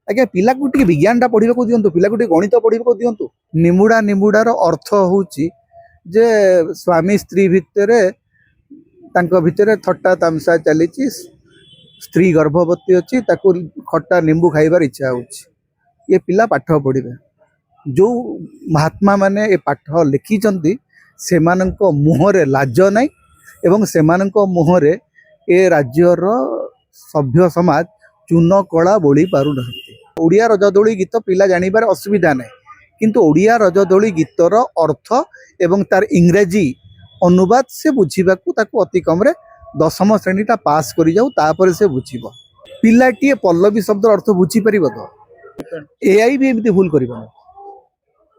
आज्ञा पिला को विज्ञानटा पढ़ा को दिंतु पिला को गणित पढ़ा को दिंतु। निमुड़ा निमुड़ार अर्थ होची जे स्वामी स्त्री भितर थट्टा तमसा चली स्त्री गर्भवती अच्छी खट्टा निंबू खाइबार इच्छा होची। ये पिला पाठ पढ़े जो महात्मा माने ए पाठ लिखिचंती सेमानंको मुहरे लाज नाई एवं सेमानंको मुहरे ए राज्यर सभ्य समाज चून कला बोली पारु नहंती। ओडिया रजदोली गीत पिला जानिबार असुविधा नहीं किंतु ओडिया रजदोली गीतर अर्थ एवं तार इंग्रेजी अनुवाद से बुझीबाकू ताकू अति कम रे 10वीं श्रेणीटा पास करि जाऊ तापर से बुझीबो। पिलाटीए पल्लवी शब्द अर्थ बुझी परिबो तो एआई भी एमती भूल करिबो।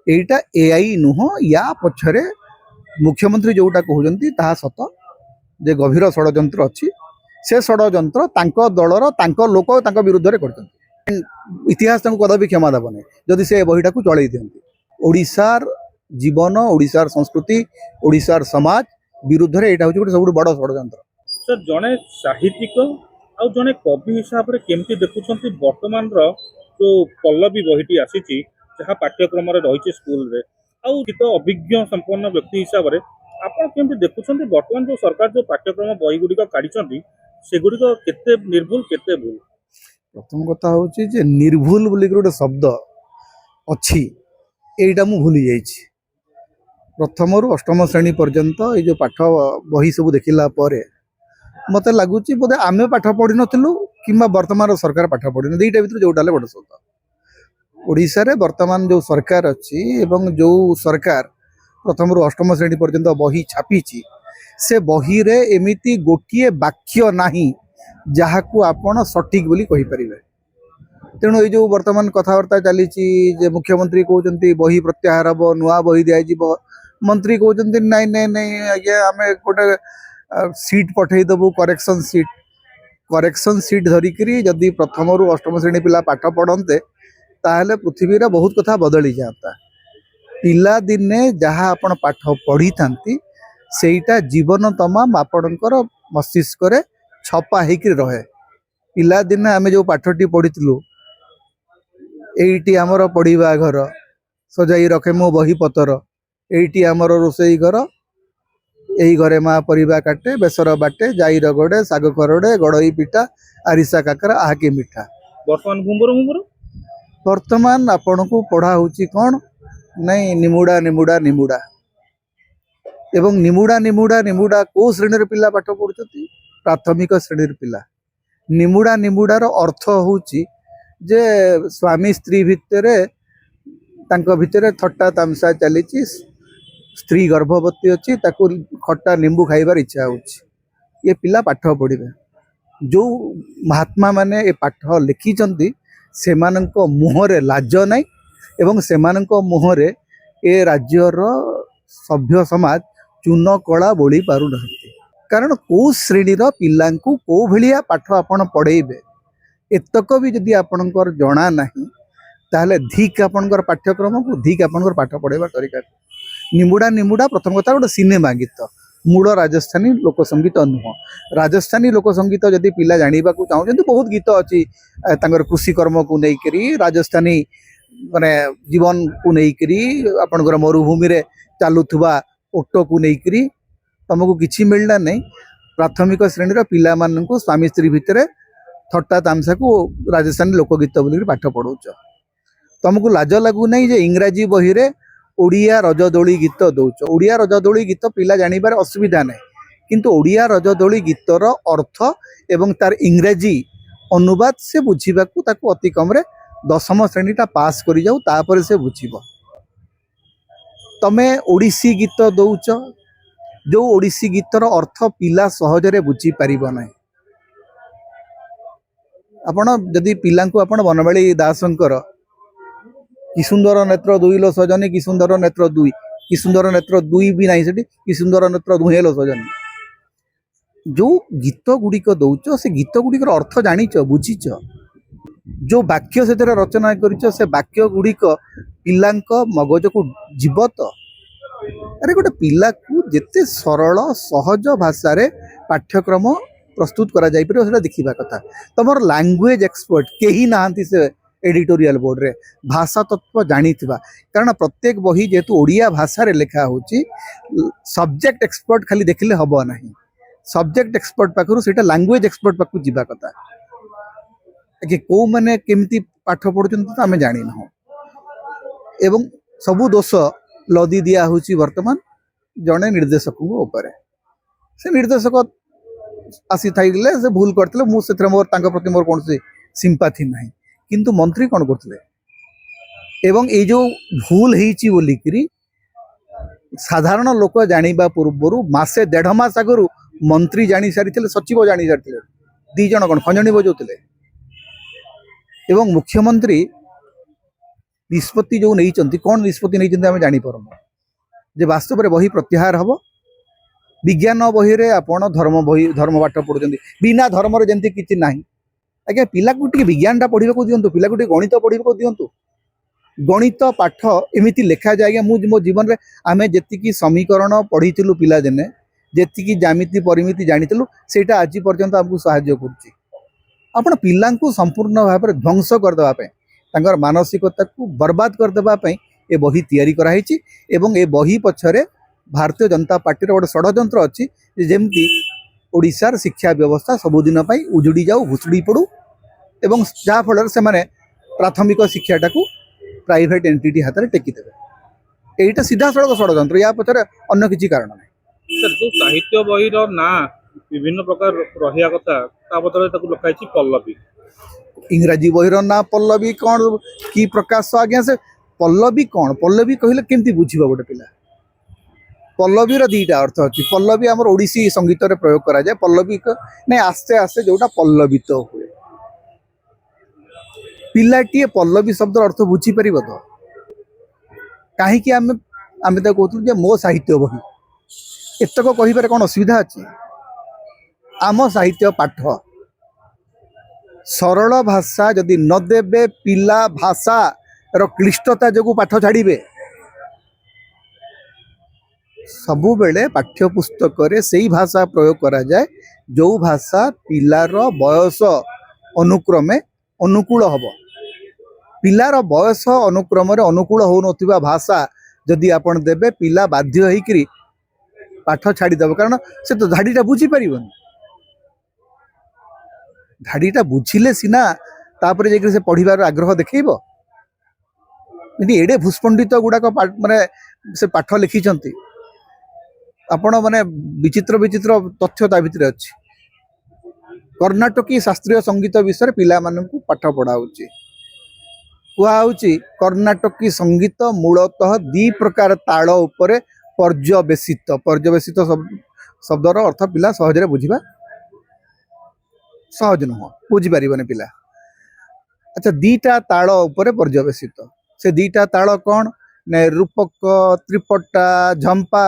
एटा एआई नुह या पछरे मुख्यमंत्री जोटा कहउजंती ताहा सत जे गभीर षडयंत्र अच्छी से षडयंत्र तांको दलर तांको लोक तांको विरुद्ध रे करतंती। इतिहास तांको कदापि क्षमा देबो नै जदि से बहिटा को चलै दियंती। ओडिसार जीवन ओडिसार संस्कृति ओडिसार समाज विरुद्ध रे एटा होची गोटे सबुठ बड़ षडयंत्र। सर जने साहित्यिक आ जने कवि हिसाब रे केमती देखुछंती वर्तमान रो जो पल्लवी बहिटी आसीची जहाँ पाठ्यक्रम रही स्कूल रे आउ तो अभिज्ञ संपन्न व्यक्ति हिसाब से आपन केमती देखुछंती वर्तमान जो सरकार जो पाठ्यक्रम बही गुड़िक काढ़ी सेगुड़िक केते निर्भुल केते भूल। प्रथम कथा होची जे निर्भुल बोली गोटे शब्द अच्छी एटा मु भूली जाइछि। प्रथम रु अष्टम श्रेणी पर्यंत ये जो पाठ बही सब देखिला परे मत लगुच बोधे आम पाठ पढ़ी नु कि वर्तमान सरकार पाठ पढ़ी दुईटा भर जोटा बड़ सत। ओडिशा रे वर्तमान जो सरकार अच्छी एवं जो सरकार प्रथम रु अष्टम श्रेणी पर्यंत बही छापीची से बही रे एमिति गोटिए वाक्य नाही जहाकू आपण सठिक बोली कहि परिबे। तेणु ये जो वर्तमान कथबार्ता चली मुख्यमंत्री कहते बही प्रत्याहार हम नुआ बही दिज्व मंत्री कहते नाई नाई नाई आज्ञा आम गोटे सीट पठेदेबू करेक्शन सीट धरिकी जदि प्रथम रु अष्टम श्रेणी पिला पाठ पढ़ते ताहले पृथ्वी रे बहुत कथा बदली जाता। पिला दिने जहाँ आपण पाठ पढ़ी थांती सेटा जीवन तमाम आपणकर मस्तिष्क रे छपा होकर रहे। पिला दिने आमे जो पाठटी पढ़ीलु एइटी आमर पढ़िबा घर सजाई रखे मो बही पतर एइटी आमर रोसई घर यही घरे माँ परिबा काटे बेसर बाटे जाई रगड़े साग खरड़े गड़ई पिठा आरिसा काकरा आके मिठा। वर्तमान आपण को पढ़ा होची कौन नहीं निमुड़ा निमुड़ा निमुड़ा एवं निमुड़ा निमुड़ा निमुड़ा को श्रेणी रे पिला पाठ पढ़ुछथि प्राथमिक श्रेणी रे पिला। निमुड़ा निमुड़ार अर्थ होची जे स्वामी स्त्री भितर थट्टा तमसा चली स्त्री गर्भवती अच्छी खट्टा निंबू खाइबार इच्छा होची। ये पिला पाठ पढ़े जो महात्मा माने ए पाठ लिखिचंती सेमानंको मुहरे लाज नाई एवं सेमानंको मुहरे ए राज्यर सभ्य समाज चून कला बोली पारु नहंती। कारण को श्रेणी पिलांकु को भलिया पाठ आपण पढ़ेबे एतक भी जदि आपणकर जना नाही ताहले धिक आपणकर पाठ्यक्रम को धिक आपणकर पाठ पढ़ेबा तरीका। निमुड़ा निमुड़ा प्रथम कथा गोटे सिनेमा गीत मूल राजस्थानी लोकसंगीत नुह। राजस्थानी लोकसंगीत जदि पिला जानिबा को चाहते बहुत गीत अच्छी कृषि कर्म को लेकर राजस्थानी माने जीवन को लेकर आपणकर मरुभूमि रे चलुवा ओटो को लेकर तुमको किसी मिलना नहीं। प्राथमिक श्रेणी पिला मानू स्वामी स्त्री भितर थट्टा तामसा को राजस्थानी लोकगीत बोल पाठ पढ़ाऊच। तुमको लाज लगू नहीं जे इंग्राजी बही रे ओडिया रजदोली गीत दौच। ओडिया रजदोली गीत पिला जानिबार असुविधा नहीं किंतु ओडिया रजदोली गीतर अर्थ एवं तार इंग्रेजी अनुवाद से बुझीबाकू ताकू अति कम रे 10वीं श्रेणीटा पास करि जाऊ तापर से बुझीबो। तमे ओडिसी गीत दौच जो ओडिसी गीतर अर्थ पिला सहजरे बुझी पारिबो नाही। आपण जदि पिलांकू आपण बनमाली दासंकर कि सुंदर नेत्र दुईलो सजनी कि सुंदर नेत्र दुई कि सुंदर नेत्र दुई भी नहीं सेठी कि सुंदर नेत्र दुहेलो सजनी जो गीत गुड़िक दौच से गीत गुड़िकर अर्थ जानिच बुझीच जो वाक्य से रचना कर से वाक्य गुड़िक पिलांक मगज को जीवत। अरे गोटे पिला को जिते सरल सहज भाषा रे पाठ्यक्रम प्रस्तुत करा जाई परियो सेटा देखिबा कथा। तमर लैंग्वेज एक्सपर्ट केही नाहंती से एडिटोरियल बोर्ड रे भाषा तत्व जानिथिबा कारण प्रत्येक बही जेतु ओडिया भाषा रे लिखा होची सब्जेक्ट एक्सपर्ट खाली देखले हबो नाही सब्जेक्ट एक्सपर्ट पाखरु सेटा लैंग्वेज एक्सपर्ट पाखु जिबा कथा कि को माने केमती पाठ पढुचन त हमें जानि न एवं सबु दोष लदी दिया होची वर्तमान जने निर्देशक ऊपर से निर्देशक आसी थाइले से भूल करथिले मु सेथरे मोर तांका प्रति मोर कोनसी सिंपैथी नाही किंतु मंत्री कोन करथिले एवं ए जो भूल हेची बोली करी साधारण लोक जानिबा पूर्वरु मासे डेढ़ मास आगरु मंत्री जानी सारिथिले सचिव जानी सारिथिले दी जण कोन खंजणी बजौथिले एवं मुख्यमंत्री निष्पत्ति जो नहीं कौन निष्पत्ति नहीं आम जापर जे वास्तव में बही प्रत्याहार हम विज्ञान बही रे आपण धर्म पाठ पढ़ुं बिना धर्म जमी किसी ना आज्ञा पिला को विज्ञान पढ़ा दिंतु पिला को गणित पढ़ा दिंतु गणित पाठ एमती लिखा जाए मुझे मो जीवन में आम जी समीकरण पढ़ीलु पिला दिने जी जामिति परिमिति जानी से आज पर्यंत आमको साहाय्य कर पिला संपूर्ण भाव में ध्वंस करदेवाई तांकर मानसिकता को बर्बाद करदेवाई ए बही तैयारी कराई एवं ए बही पछरे भारतीय जनता पार्टी गोटे षड्यंत्र अच्छी जेमती ओडिशार शिक्षा व्यवस्था सबुदिन उजुड़ी जाऊ भुसुड़ी पड़ू एवं जहाँफल से माने प्राथमिक शिक्षाटा को प्राइवेट एंटिटी हाथ में टेकीदेवे यहीटा सीधा सड़क षड्यंत्र या पछरे अन्य किसी कारण ना सर जो साहित्य बही ना विभिन्न प्रकार रहा कथा बदल लिखाई पल्लवी इंग्राजी बहिर ना पल्लवी कौन कि प्रकाश आज्ञा से पल्लवी कौन पल्लवी कहले केमती बुझीबा गोटे पिला पल्लवीर दीटा अर्थ अच्छी पल्लवी आमर ओडिसी संगीत रे प्रयोग करा जाए पल्लवी नहीं आस्ते आस्ते जोटा पल्लवित हुए पिलाटी पल्लवी शब्द अर्थ बुझी पार तो कहीं आम आम कहूँ मो साहित्य बही एतक कह कौन असुविधा अच्छी आम साहित्य पाठ सरल भाषा जदि न देबे पिला भाषा रो क्लिष्टता जो पाठ छाड़े सबु बेले पाठ्य पुस्तक रे सही भाषा प्रयोग करा जाए जो भाषा पिलार बयस अनुक्रमे अनुकूल हम पिलार बयस अनुक्रम अनुकूल हो नथिबा भाषा जदि आपण देबे पिला बाध्य होइकरी पाठ छाड़ीदेव कारण से तो धाड़ीटा बुझी पारिबनी धाड़ीटा बुझिले सिना तापर जे से पढ़िबार आग्रह देखैब एडे भूस्पंडित गुड़ाक माने से पाठ लिखिछंती आपण माने विचित्र विचित्र तथ्य ता भितर अछि कर्नाटकी शास्त्रीय संगीत विषय पिला मानकु पाठ पढ़ाउछि कुआ होछि कर्नाटकी संगीत मूलतः दी प्रकार ताल उपरे पर्यवेसित शब्दर अर्थ पिला सहजरे बुझिबा सहज नुह बुझीपारे पिला अच्छा दीटा ताल उपरे पर्यवेसित से दीटा ताल कौन ने रूपक त्रिपटा झंपा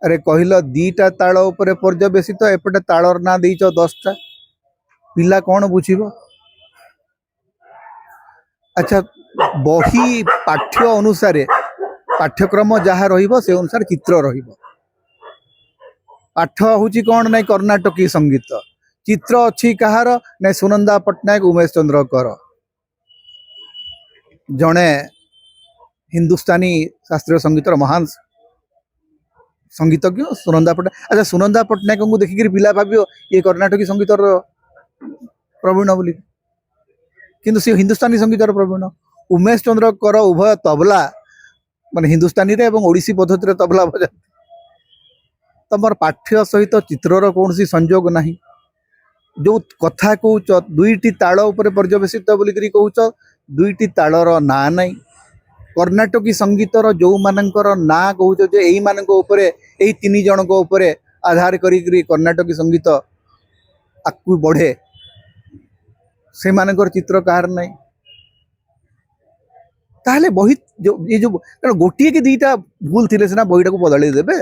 अरे कहल दीटा ताल उपरे पर्यवेसित एपटे तालर ना देइच 10टा पिला कौन बुझीबो अच्छा बही पाठ्य अनुसार पाठ्यक्रम जहाँ रहिबो से अनुसार चित्र रहिबो पाठ होची कौन नहीं कर्नाटकी संगीत चित्र अच्छी कहार नहीं सुनंदा पट्टनायक उमेश चंद्र कर जड़े हिंदुस्तानी शास्त्रीय संगीत महान संगीतज्ञ सुनंदा पट्टनायक अच्छा सुनंदा पट्टनायक को देखिक पिला भाव ये कर्नाटकी संगीत प्रवीण बोली किंतु सी हिंदुस्तानी संगीत प्रवीण उमेश चंद्र कर उभय तबला माने हिंदुस्तानी रे एवं ओडिसी पद्धति रे तबला बजा तमर पाठ्य सहित चित्रर कौन सी संयोग नहीं जो कथा कहूच दुईटी ताल उपरे पर्यवेसित बोलिकरी कहूच दुईटी तालर ना नहीं कर्नाटकी संगीतर जो मानकर ना कहूच जे एई मानक उपरे एई तीन जनक उपरे आधार करी कर्नाटकी संगीत आकु बढ़े से मानकर चित्र कहार नहीं ताहले बही जो ये जो गोटे कि दीटा भूल थिले सिना बहीटा को बदल देबे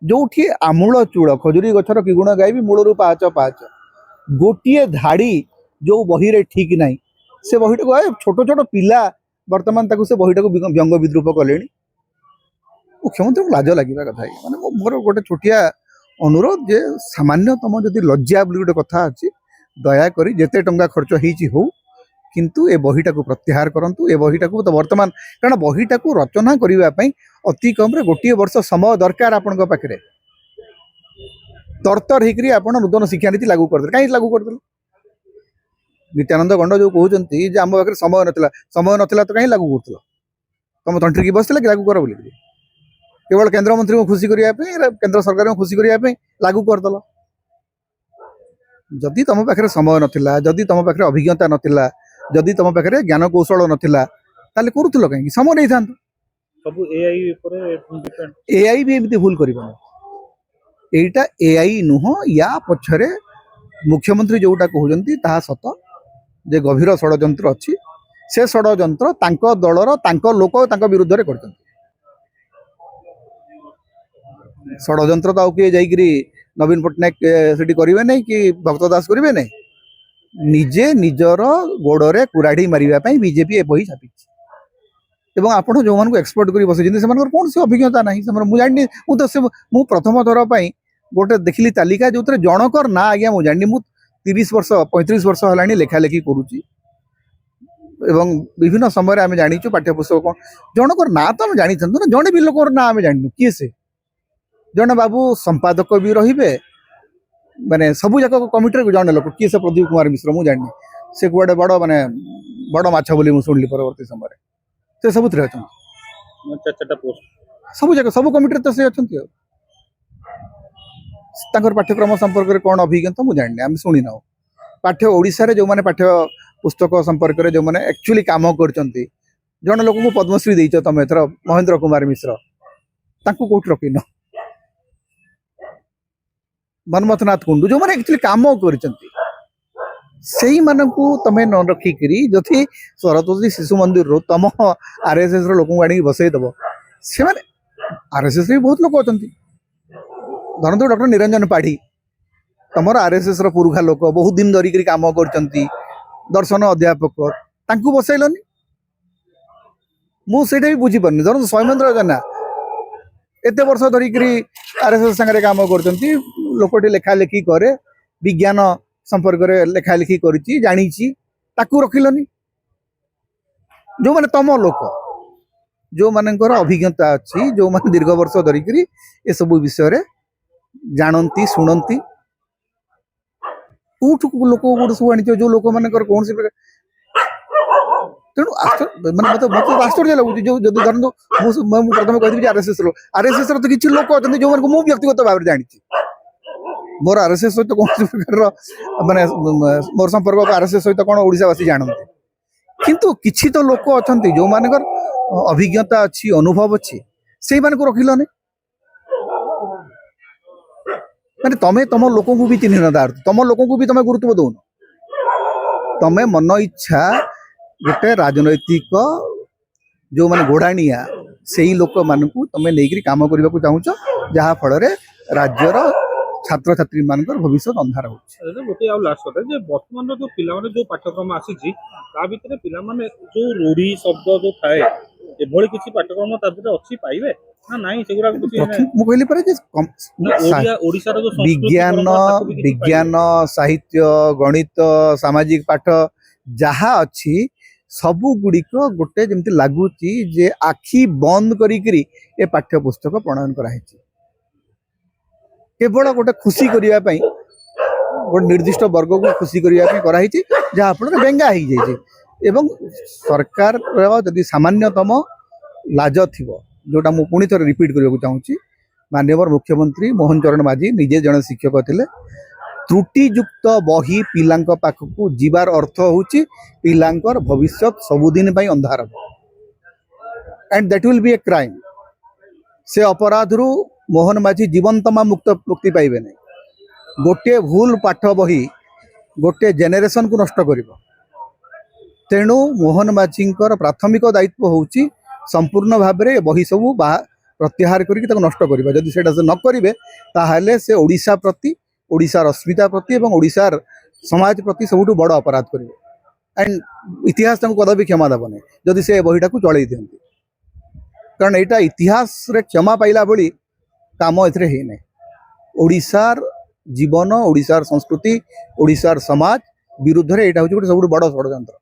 जो आमूल चूल खजुरी गछर कि गुण गायबी मूलरू पाच पाच गोटे धाड़ी जो बही रे ठीक नहीं से बहीटा को छोट छोट पिला वर्तमान ताकू से बहीटा को व्यंग विद्रूप कले मुख्यमंत्री को लाज लगे कथा माने मोर गोटे छोटिया अनुरोध जे सामान्यतम जदि लज्जा बोली गोटे कथा अच्छी दयाकोरी जेते टंका खर्च हो किंतु ए बहीटा को प्रत्याहार करंतु ए बहीटा को तो वर्तमान कारण बहीटा को रचना करिवा पई अति कम रे गोटिए वर्ष समय दरकार आपन पाखरे तरतर हेकरी आपण नूतन शिक्षा नीति लागू कर कहीं लागू कर नित्यानंद गंड जो कहते जे आम पाखे समय नथिला तो कहीं लागू कर तुम तंत्री की बसला कि लागू कर बोली केवल केंद्र मंत्री को खुशी करने केंद्र सरकार को खुशी करने लागू करदेल जदि तुम पाखे समय नथिला जदि तुम पाखे अभिज्ञता नथिला जदि तुम पाखे ज्ञान कौशल नथिला ताले करूथलो कहीं समय नहीं था सब एआई ऊपर डिपेंड एआई भी एमती भूल करिबन एटा एआई नुह या पछरे मुख्यमंत्री जोटा कहउजंती ताहा सत जे गभीर षडयंत्र अछि से षडयंत्र तांको दलर तांको लोक तांको विरुद्ध रे करछन षडयंत्र तो किए जाइकरी नवीन पट्टनायक सेठी करिवे नहीं कि भक्त दास करिवे नहीं निजे निजर गोड़े कुराढ़ी मारिबा पई बीजेपी ए बही छापी एवं आपण जो मान को एक्सपोर्ट करी बसै जिंदे समान कौन सी अभिज्ञता नहीं समान मु जानि मु तो से मु प्रथम थर पई गोटे देखिली तालिका जो जनकर ना आज्ञा मुझे जानी मु 30 वर्ष 35 वर्ष है लेखा लेखी करुच्ची एवं विभिन्न समय आम जाचु पाठ्यपुस्तक कौन जनकर ना तो आम जानी ना जड़े भी लोक ना आम जानू किए से जड़े बाबू संपादक भी रे माने सबू जाक कमिटी जड़े लोक किए से प्रदीप कुमार मिश्र मुझे जानी से कड़े बड़ माने बड़ माछ बोली मुझे शुणिली परवर्ती समय से सब सब जाक सब कमिटी तो से अच्छा पाठ्यक्रम संपर्क में कौन अभिज्ञता मुझे जानी आम शुणी ना पाठ्य ओडिशा रे जो माने पाठ्य पुस्तक संपर्क में जो माने एक्चुअली काम करचंती जन लोक को पद्मश्री देइछ तमे एथर महेंद्र कुमार मिश्र तांको कोट रखिन मनमथनाथ कुंडू जो माने एक्चुअली काम करचंती सेही मानकू तमे न रखी करी जथि सरस्वती शिशु मंदिर रो तम आरएसएस रो लोक आनी बसई दबो से माने आरएसएस रे बहुत लोक अछंती धरतु डॉक्टर निरंजन पाढ़ी तमर आरएसएस रो पुरुखा लोक बहुत दिन धरिक काम करचंती दर्शन अध्यापक तांकू बसैलनी मुझे भी बुझी पारनी धरतु सौमेन्द्र जेना एते वर्ष धरिक आरएसएस संगे काम करचंती लोकटी लेखा लेखी करे विज्ञान संपर्क में लेखा लेखी करिछि जानिछि ताकू रखिलनी जो माने तम लोक जो मानकर अभिज्ञता अच्छी जो माने दीर्घ वर्ष धरिक ए सब विषय रे जानती शुणती लोक गोटे सब आनी जो लोक मान कौन सी तेणु मतलब मत आश्चर्य लगुच जो जब धरतु प्रथम कही आरएसएस तो किसी लोक अच्छा जो मुझे व्यक्तिगत भाव में जानी मोर आरएसएस सहित कौन प्रकार माने मोर संपर्क आरएसएस सहित कौन ओडिशावासी जानते किंतु किछि तो लोक अच्छा जो मानकर अभिज्ञता अच्छी अनुभव अच्छी से रखिलनि माने तमे तम लोक को भी चिन्ह न तम लोक को भी तमे गुरुत्व दौन तमे मन इच्छा गोटे राजनैतिक जो माने घोड़ाणिया से ही लोक मान तमे नहीं काम करने को चाहूच जहाँ फल राज्यर छात्र छात्री मान भविष्य अंधार गोटे लास्ट कथा जे वर्तमान जो पिला जो पाठ्यक्रम आसी भितर पिला जो रूढ़ी शब्द जो थाए एभली किसी पाठ्यक्रम अच्छी पाइबे ना नहीं सेगुरा मु कहली परे जे ओडिसा जो विज्ञान विज्ञान साहित्य गणित सामाजिक पाठ जहाँ अच्छी सबु गुड़िक गोटे जमती लगुच जे आखि बंद करी ए पाठ्य पुस्तक प्रणयन कराई केवल गोटे खुशी करने गोटे निर्दिष्ट वर्ग को खुशी करने कराई जहाँ फल बेंगा हो जाए एवं सरकार जदि सामान्यतम लाज थी जोटा मुझे पुणी थर रिपीट करने को चाहूँगी माननीय मुख्यमंत्री मोहन चरण माझी निजे जड़े शिक्षक थे त्रुटियुक्त बही पिलांक पाखकू जीवार अर्थ होची पिलांकर भविष्य सबुदिन पाई अंधार and that will be a crime से अपराध रु मोहन माझी जीवंतमा मुक्ति पाइबे नहीं गोटे भूल पाठ बही गोटे जेनेरेशन को नष्ट करिवो तेणु मोहन माझी प्राथमिक दायित्व होची संपूर्ण भाव में बही सबू प्रत्याहार करके नष्ट करिबा जदि सेटा से न करिवे ताहाले से ओडिशा प्रति ओडिशार अस्मिता प्रति एवं ओडिशार समाज प्रति सबुठु बड़ अपराध करेंगे एंड इतिहास कदापि क्षमा देवनी जदि से बहीटा को चलई दिखती कारण यहाँ इतिहास रे क्षमा पाइला भली काम ए ओडिशार जीवन ओडिशार संस्कृति ओडिशार समाज विरुद्ध रे एटा होची गोटे सबुठु बड़ षडयंत्र।